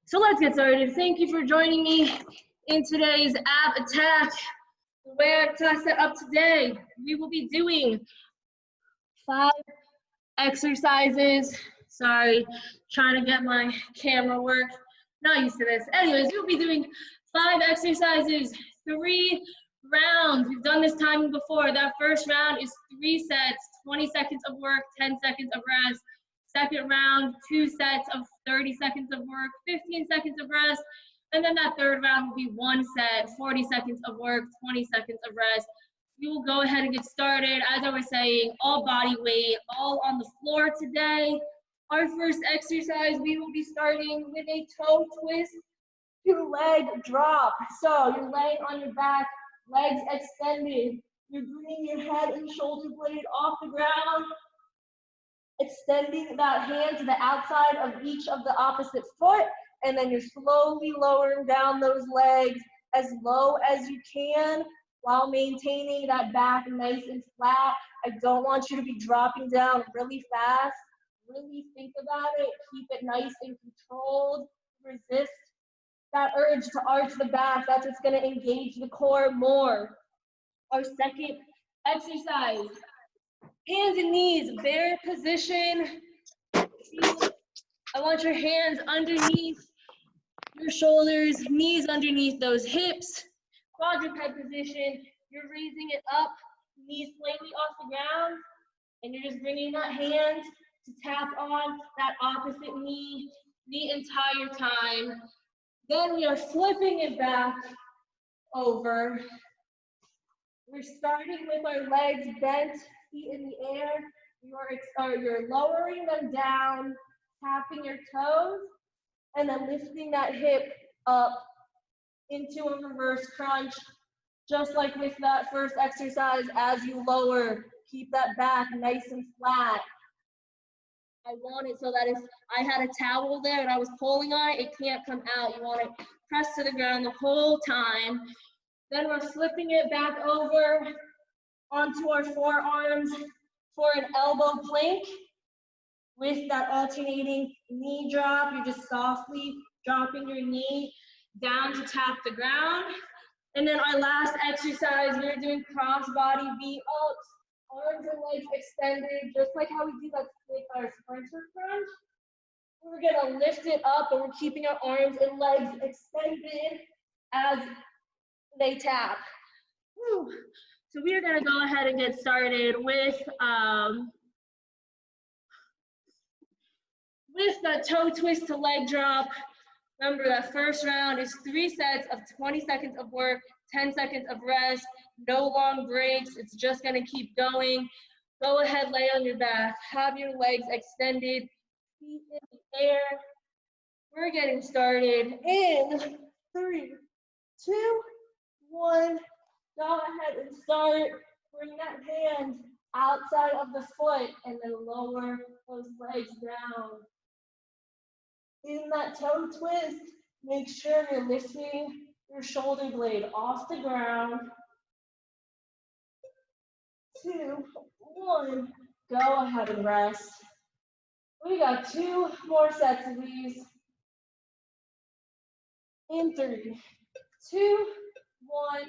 So let's get started. Thank you for joining me in today's ab attack. The way I set up today, we will be doing 5 exercises. Sorry, trying to get my camera work. Not used to this. Anyways, we'll be doing 5 exercises, 3 rounds. We've done this timing before. That first round is 3 sets, 20 seconds of work, 10 seconds of rest. Second round, 2 sets of 30 seconds of work, 15 seconds of rest. And then that third round will be 1 set, 40 seconds of work, 20 seconds of rest. We will go ahead and get started. As I was saying, all body weight, all on the floor today. Our first exercise, we will be starting with a toe twist to leg drop. So you're laying on your back, legs extended. You're bringing your head and shoulder blade off the ground, extending that hand to the outside of each of the opposite foot, and then you're slowly lowering down those legs as low as you can while maintaining that back nice and flat. I don't want you to be dropping down really fast. Really think about it. Keep it nice and controlled. Resist that urge to arch the back. That's what's going to engage the core more. Our second exercise, hands and knees, bear position. I want your hands underneath your shoulders, knees underneath those hips. Quadruped position, you're raising it up, knees slightly off the ground, and you're just bringing that hand to tap on that opposite knee the entire time. Then we are flipping it back over. We're starting with our legs bent, feet in the air. You're lowering them down, tapping your toes, and then lifting that hip up into a reverse crunch, just like with that first exercise. As you lower, keep that back nice and flat. I want it so that if I had a towel there and I was pulling on it, it can't come out. You want it pressed to the ground the whole time. Then we're flipping it back over onto our forearms for an elbow plank with that alternating knee drop. You're just softly dropping your knee down to tap the ground. And then our last exercise, we're doing cross-body V-ups, arms and legs extended, just like how we do that with our sprinter crunch. We're gonna lift it up, and we're keeping our arms and legs extended as they tap. Whew. So we are gonna go ahead and get started with that toe twist to leg drop. Remember, that first round is 3 sets of 20 seconds of work, 10 seconds of rest, no long breaks. It's just gonna keep going. Go ahead, lay on your back, have your legs extended, feet in the air. We're getting started in 3, 2, 1. Go ahead and start. Bring that hand outside of the foot and then lower those legs down. In that toe twist, make sure you're lifting your shoulder blade off the ground. 2, 1, go ahead and rest. We got 2 more sets of these. In 3, 2, 1.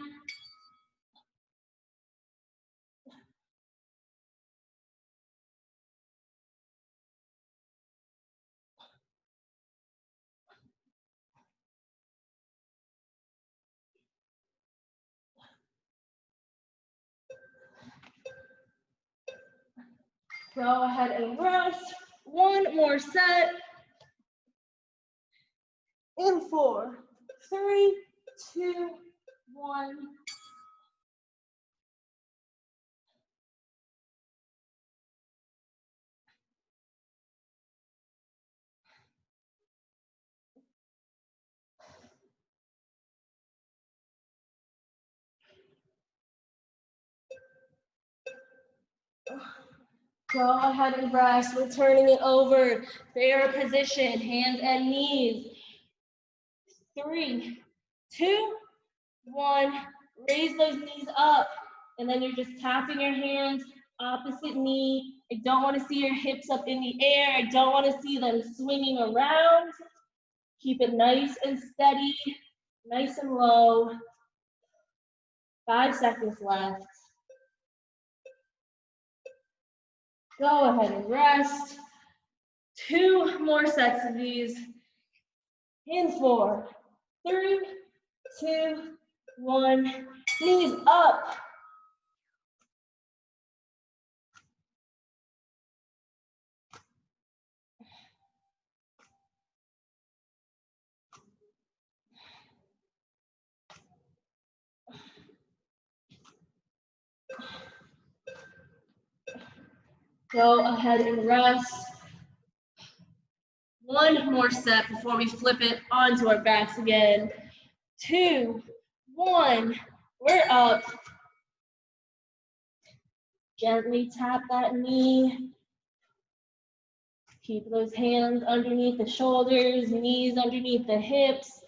Go ahead and rest. 1 more set. In 4, 3, 2, 1. Go ahead and rest. We're turning it over. Bear position, hands and knees. 3, 2, 1. Raise those knees up. And then you're just tapping your hands, opposite knee. I don't want to see your hips up in the air. I don't want to see them swinging around. Keep it nice and steady, nice and low. 5 seconds left. Go ahead and rest. 2 more sets of these. In 4, 3, 2, 1. Knees up. Go ahead and rest. 1 more set before we flip it onto our backs again. 2, 1. We're up. Gently tap that knee. Keep those hands underneath the shoulders, knees underneath the hips.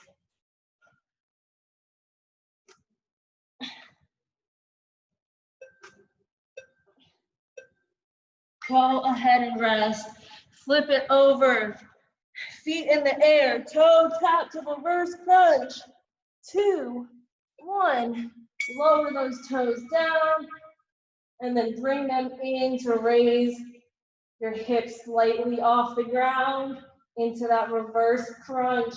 Go ahead and rest. Flip it over. Feet in the air, toe tap to reverse crunch. 2, 1. Lower those toes down and then bring them in to raise your hips slightly off the ground into that reverse crunch.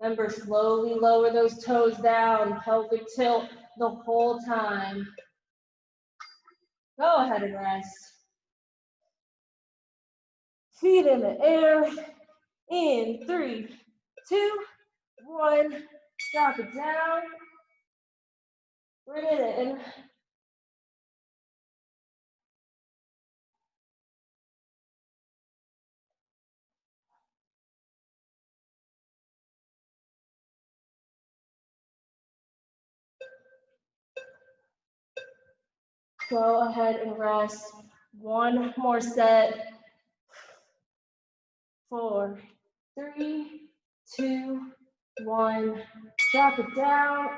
Remember, slowly lower those toes down, pelvic tilt the whole time. Go ahead and rest. Feet in the air. In 3, 2, 1. Drop it down. Bring it in. Go ahead and rest. 1 more set. 4, 3, 2, 1. Drop it down.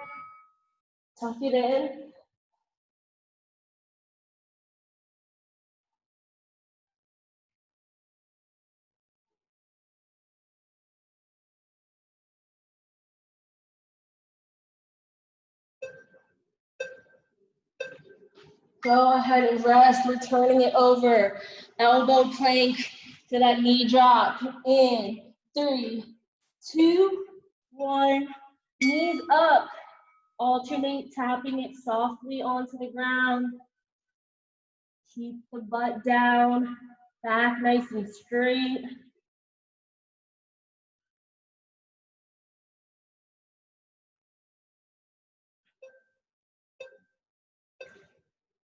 Tuck it in. Go ahead and rest. We're turning it over. Elbow plank to that knee drop. In 3, 2, 1. Knees up. Alternate tapping it softly onto the ground. Keep the butt down. Back nice and straight.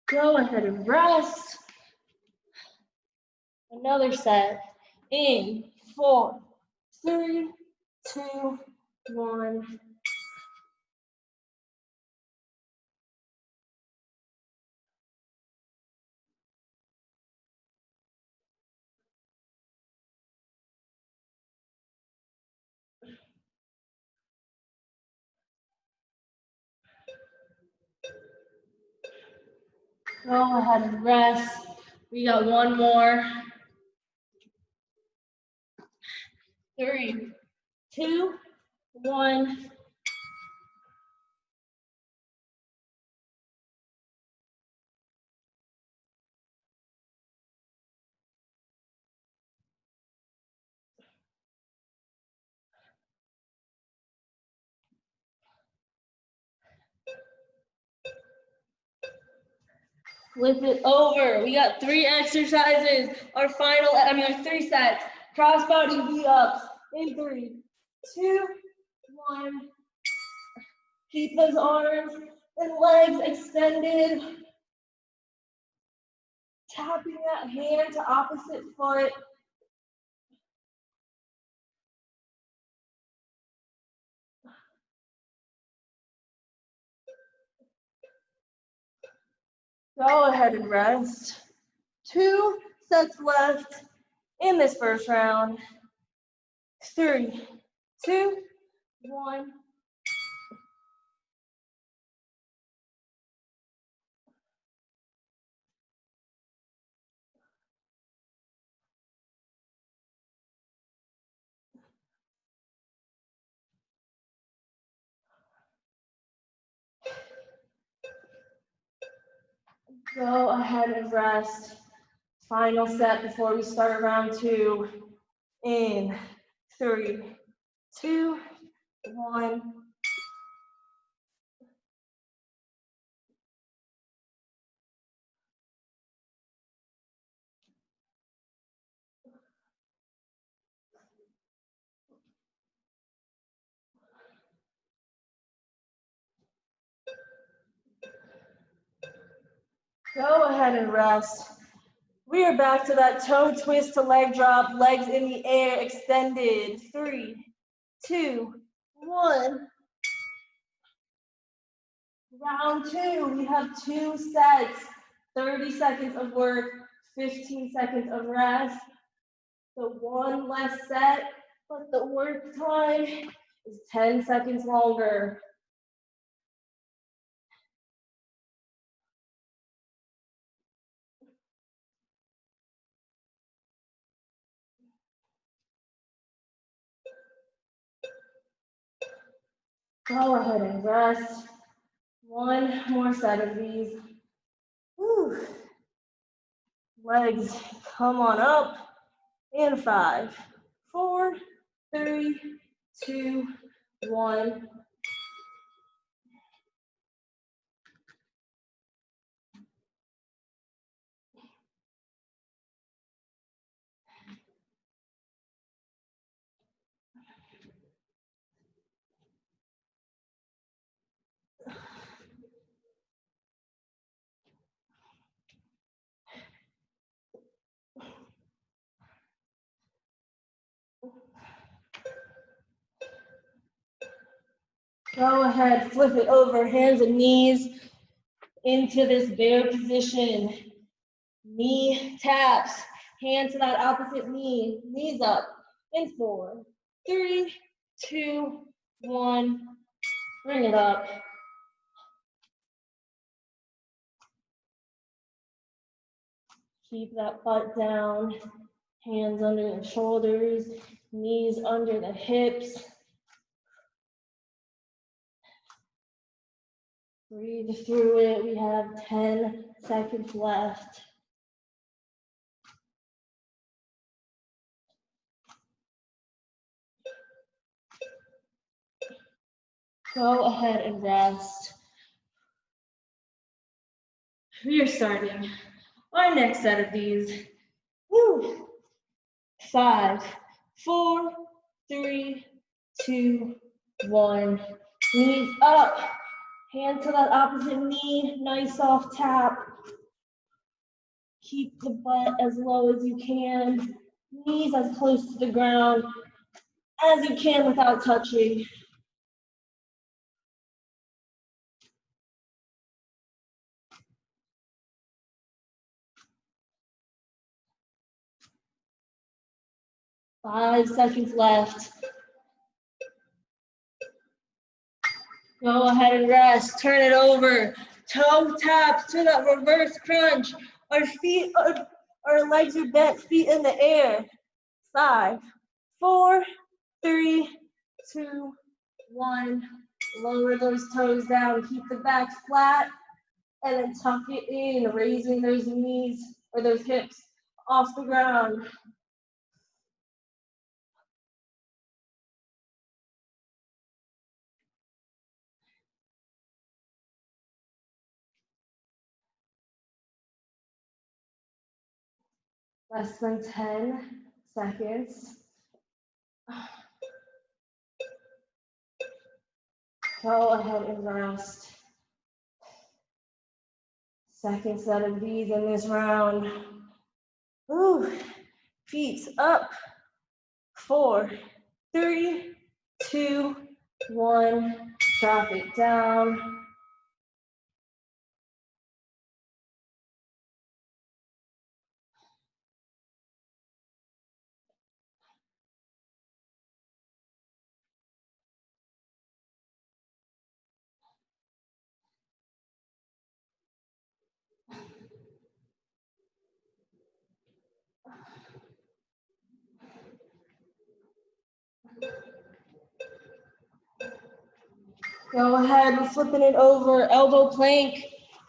Go ahead and rest. Another set. In 4, 3, 2, 1. Go ahead and rest. We got 1 more. 3, 2, 1. Flip it over. We got 3 exercises. Our 3 sets. Crossbody V-ups. In 3, 2, 1. Keep those arms and legs extended. Tapping that hand to opposite foot. Go ahead and rest. 2 sets left in this first round. 3, 2, 1. Go ahead and rest. Final set before we start round 2. In 3, 2, 1. Go ahead and rest. We are back to that toe twist to leg drop, legs in the air, extended. 3, 2, 1. Round 2, we have 2 sets, 30 seconds of work, 15 seconds of rest. So one less set, but the work time is 10 seconds longer. Go ahead and rest. One more set of these. Whew. Legs come on up. In 5, 4, 3, 2, 1. Go ahead, flip it over, hands and knees into this bear position. Knee taps, hand to that opposite knee, knees up. In 4, 3, 2, 1. Bring it up. Keep that butt down, hands under the shoulders, knees under the hips. Breathe through it. We have 10 seconds left. Go ahead and rest. We are starting our next set of these. Woo. 5, 4, 3, 2, 1. Knees up. Hand to that opposite knee. Nice soft tap. Keep the butt as low as you can. Knees as close to the ground as you can without touching. Five seconds left. Go ahead and rest. Turn it over. Toe taps to that reverse crunch. Our legs are bent, feet in the air. 5, 4, 3, 2, 1. Lower those toes down. Keep the back flat. And then tuck it in, raising those knees or those hips off the ground. Less than 10 seconds. Go ahead and rest. Second set of these in this round. Ooh, feet up. 4, 3, 2, 1. Drop it down. Go ahead, we're flipping it over, elbow plank.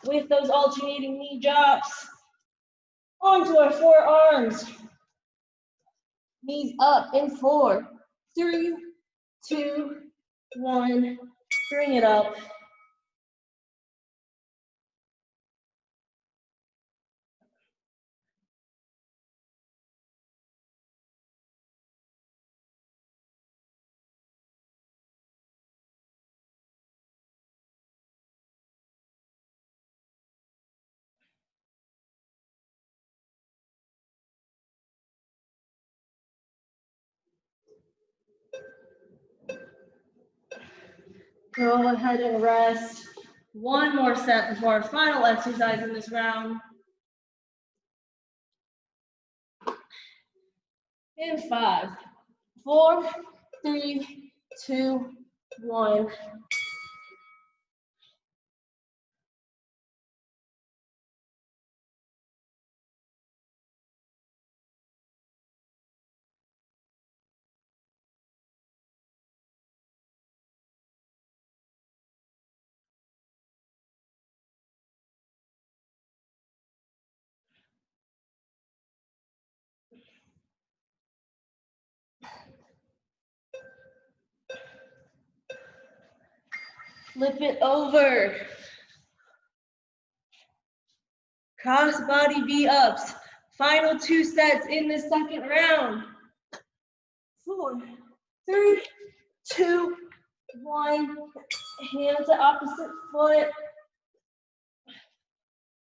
with those alternating knee drops onto our forearms. Knees up in 4, 3, 2, 1. Bring it up. Go ahead and rest. One more set before our final exercise in this round. In 5, 4, 3, 2, 1. Flip it over. Cross body V-ups. Final 2 sets in the second round. 4, 3, 2, 1. Hand to opposite foot.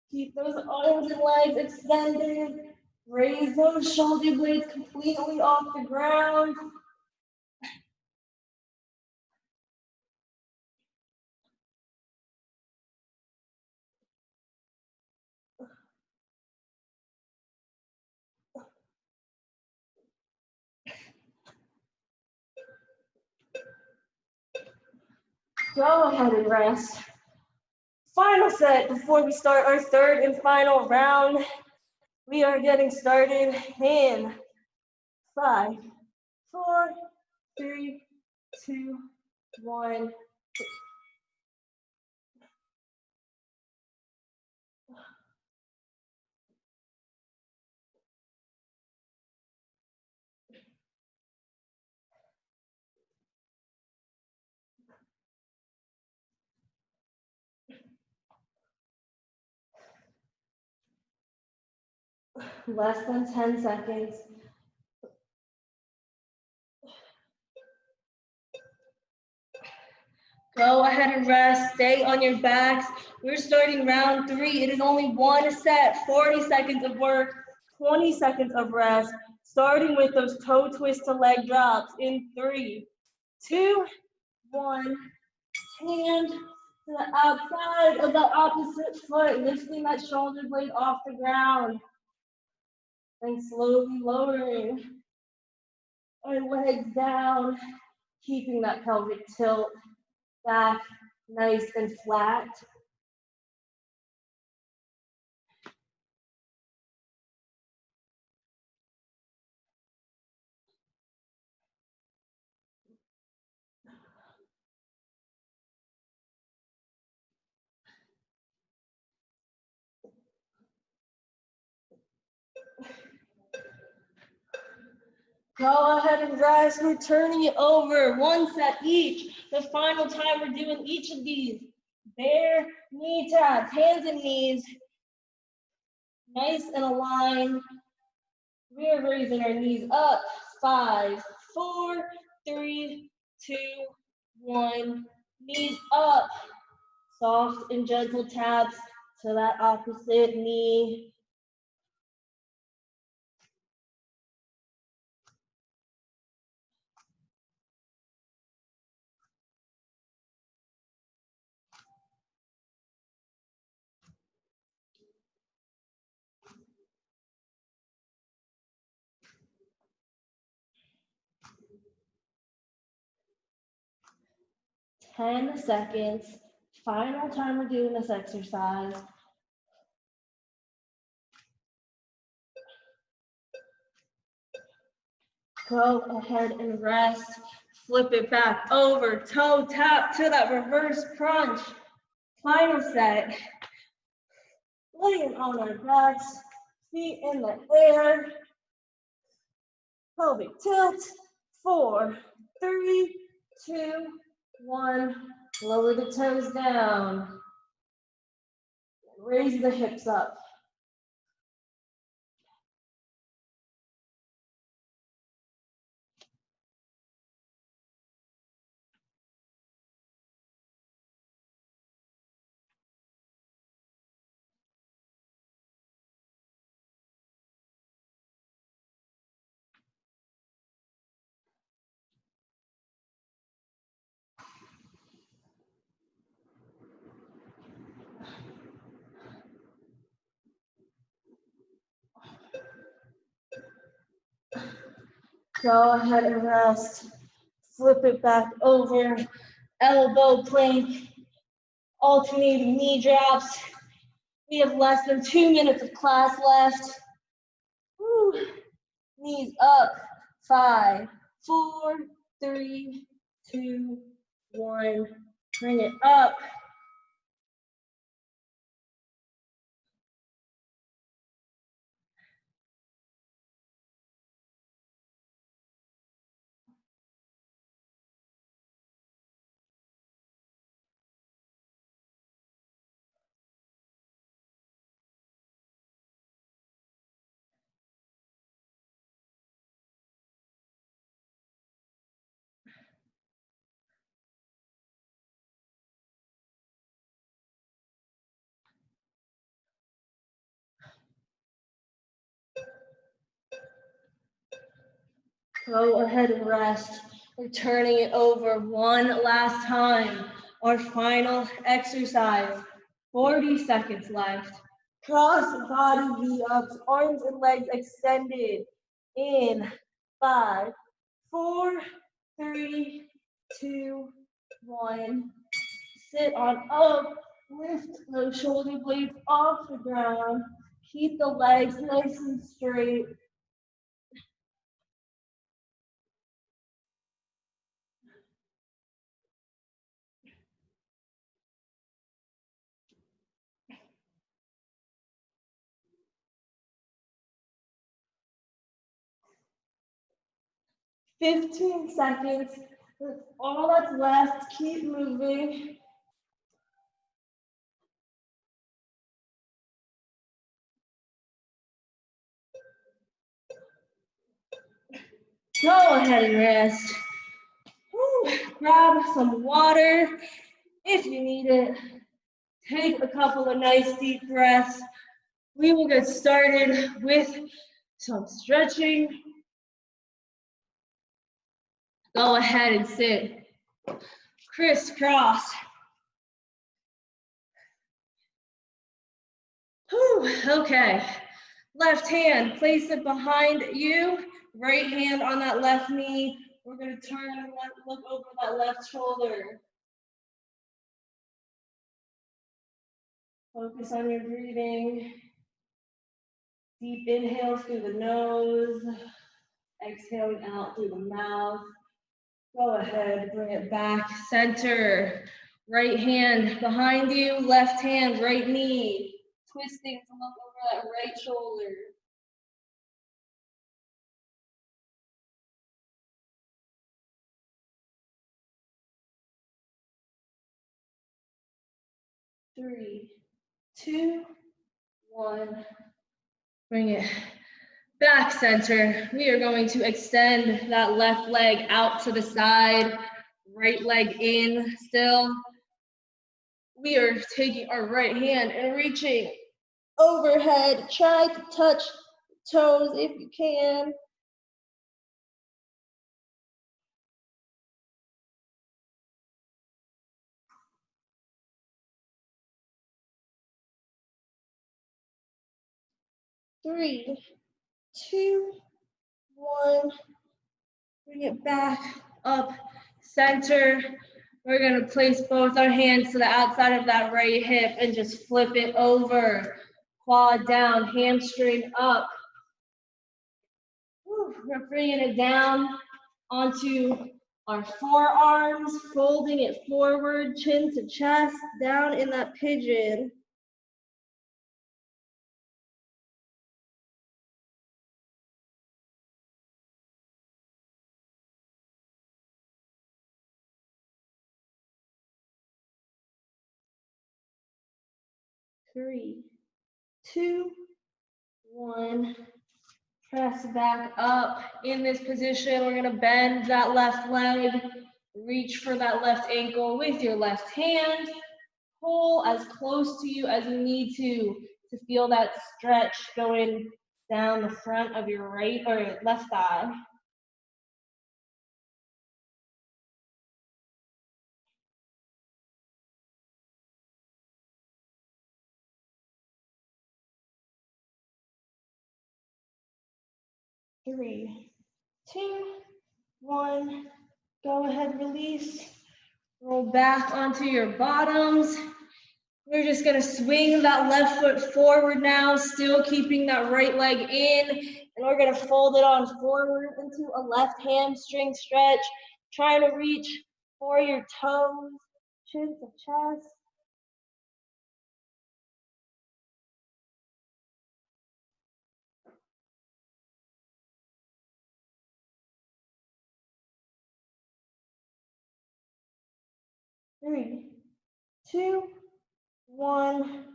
Keep those arms and legs extended. Raise those shoulder blades completely off the ground. Go ahead and rest. Final set before we start our third and final round. We are getting started in 5, 4, 3, 2, 1. Less than 10 seconds. Go ahead and rest, stay on your backs. We're starting round 3. It is only 1 set, 40 seconds of work, 20 seconds of rest, starting with those toe twist to leg drops in 3, 2, 1. Hand to the outside of the opposite foot, lifting that shoulder blade off the ground. And slowly lowering our legs down, keeping that pelvic tilt back nice and flat. Go ahead and rest. We're turning it over, 1 set each. The final time we're doing each of these. Bare knee taps, hands and knees. Nice and aligned. We're raising our knees up. 5, 4, 3, 2, 1. Knees up. Soft and gentle taps to that opposite knee. Ten seconds. Final time we're doing this exercise. Go ahead and rest. Flip it back over, toe tap to that reverse crunch. Final set. laying on our backs, feet in the air, pelvic tilt, 4, 3, 2, 1, lower the toes down, raise the hips up. Go ahead and rest. Flip it back over. Elbow plank. Alternating knee drops. We have less than 2 minutes of class left. Woo. Knees up. 5, 4, 3, 2, 1. Bring it up. Go ahead and rest. We're turning it over one last time. Our final exercise. 40 seconds left. Cross body V-ups, arms and legs extended. In 5, 4, 3, 2, 1. Sit on up. Lift those shoulder blades off the ground. Keep the legs nice and straight. 15 seconds. That's all that's left. Keep moving. Go ahead and rest. Woo. Grab some water if you need it. Take a couple of nice deep breaths. We will get started with some stretching. Go ahead and sit. Crisscross. Whew. Okay. Left hand, place it behind you. Right hand on that left knee. We're going to turn and look over that left shoulder. Focus on your breathing. Deep inhales through the nose. Exhaling out through the mouth. Go ahead, bring it back, center. Right hand behind you, left hand, right knee. Twisting to look over that right shoulder. Three, 2, 1. Bring it back, center. We are going to extend that left leg out to the side, right leg in still. We are taking our right hand and reaching overhead. Try to touch toes if you can. Three, 2, 1. Bring it back up, center. We're going to place both our hands to the outside of that right hip and just flip it over. Quad down, hamstring up. We're bringing it down onto our forearms, folding it forward, chin to chest, down in that pigeon. 3, 2, 1. Press back up. In this position, we're gonna bend that left leg, reach for that left ankle with your left hand. Pull as close to you as you need to feel that stretch going down the front of your right or left thigh. Three, 2, 1. Go ahead, release. Roll back onto your bottoms. We're just gonna swing that left foot forward now, still keeping that right leg in, and we're gonna fold it on forward into a left hamstring stretch, trying to reach for your toes, chin to chest. Three, 2, 1.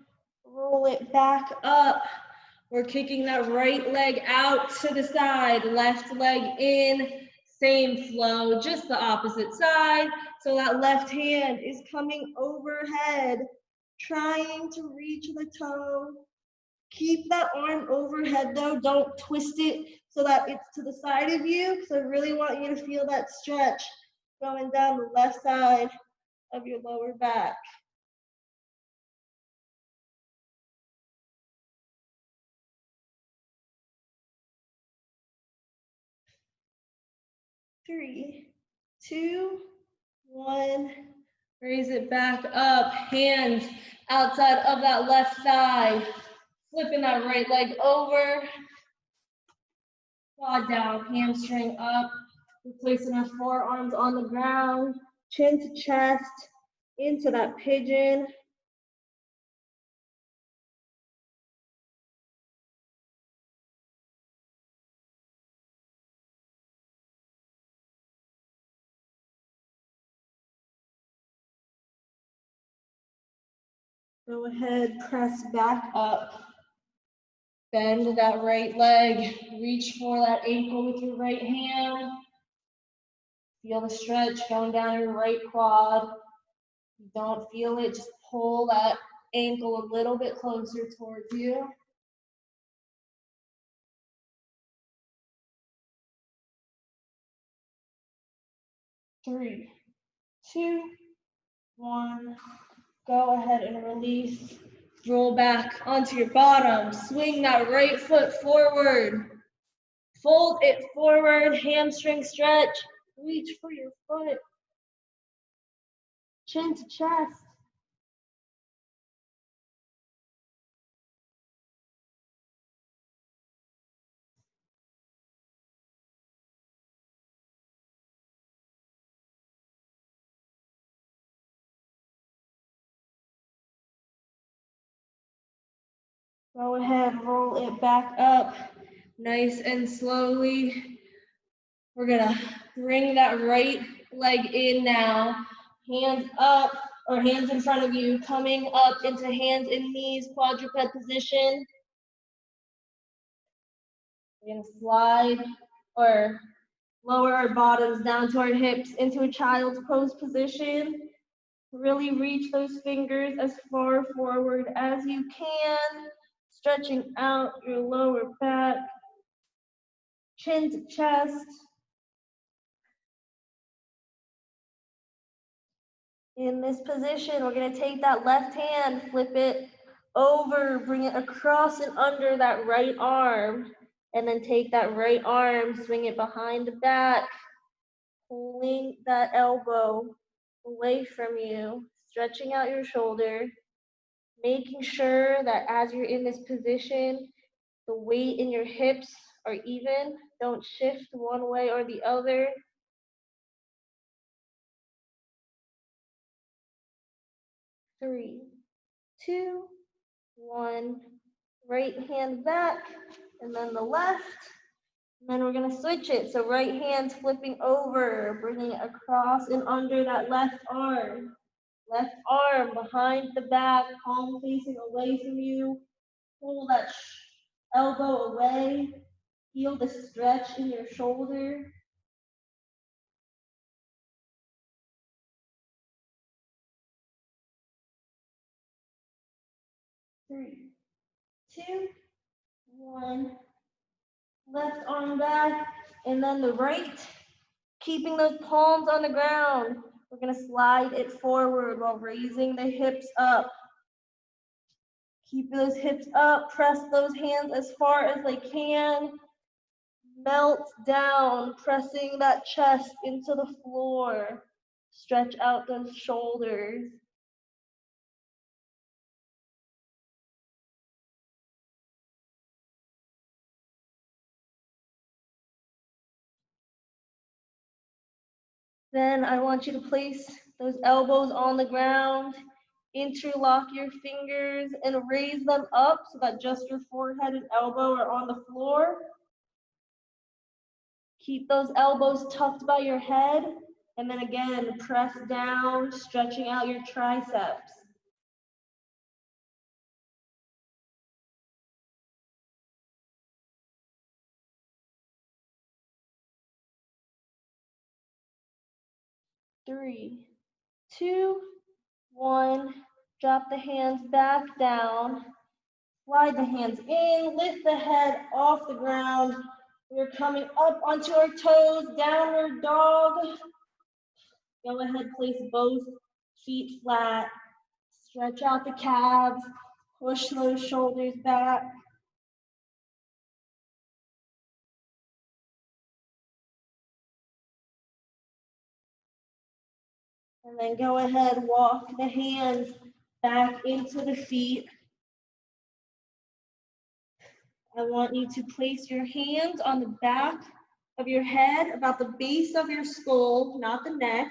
Roll it back up. We're kicking that right leg out to the side, left leg in, same flow, just the opposite side. So that left hand is coming overhead, trying to reach the toe. Keep that arm overhead though, don't twist it so that it's to the side of you, because I really want you to feel that stretch going down the left side of your lower back. 3, 2, 1. Raise it back up, hands outside of that left thigh. Flipping that right leg over. Quad down, hamstring up. We're placing our forearms on the ground, chin to chest, into that pigeon. Go ahead, press back up. Bend that right leg, reach for that ankle with your right hand. Feel the stretch going down your right quad. If you don't feel it, just pull that ankle a little bit closer towards you. Three, 2, 1. Go ahead and release. Roll back onto your bottom. Swing that right foot forward. Fold it forward, hamstring stretch. Reach for your foot. Chin to chest. Go ahead, roll it back up, nice and slowly. We're gonna bring that right leg in now. Hands up, or hands in front of you, coming up into hands and knees, quadruped position. We're gonna slide or lower our bottoms down to our hips into a child's pose position. Really reach those fingers as far forward as you can, stretching out your lower back, chin to chest. In this position, we're gonna take that left hand, flip it over, bring it across and under that right arm, and then take that right arm, swing it behind the back, pulling that elbow away from you, stretching out your shoulder, making sure that as you're in this position, the weight in your hips are even. Don't shift one way or the other. 3, 2, 1. Right hand back, and then the left. And then we're gonna switch it. So right hand flipping over, bringing it across and under that left arm. Left arm behind the back, palm facing away from you. Pull that elbow away. Feel the stretch in your shoulder. 3, 2, 1. Left arm back, and then the right. Keeping those palms on the ground. We're gonna slide it forward while raising the hips up. Keep those hips up, press those hands as far as they can. Melt down, pressing that chest into the floor. Stretch out those shoulders. Then I want you to place those elbows on the ground, interlock your fingers and raise them up so that just your forehead and elbow are on the floor. Keep those elbows tucked by your head, and then again, press down, stretching out your triceps. Three, two, one. Drop the hands back down. Slide the hands in, lift the head off the ground. We're coming up onto our toes, downward dog. Go ahead, place both feet flat. Stretch out the calves, push those shoulders back. And then go ahead, walk the hands back into the feet. I want you to place your hands on the back of your head, about the base of your skull, not the neck.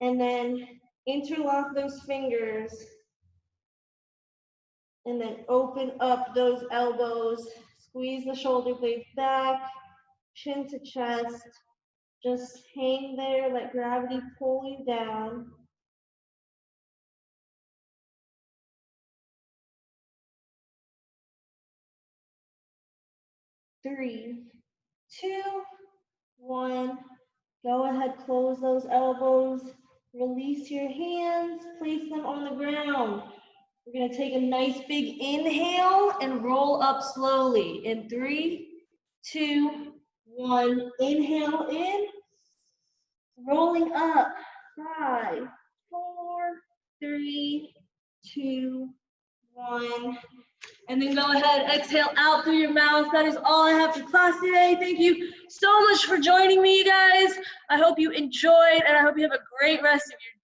And then interlock those fingers. And then open up those elbows. Squeeze the shoulder blades back, chin to chest. Just hang there, let gravity pull you down. Three, two, one. Go ahead, close those elbows. Release your hands, place them on the ground. We're gonna take a nice big inhale and roll up slowly. In 3, 2, 1. Inhale in, rolling up. 5, 4, 3, 2, 1. And then go ahead, exhale out through your mouth. That is all I have for class today. Thank you so much for joining me, you guys. I hope you enjoyed, and I hope you have a great rest of your day.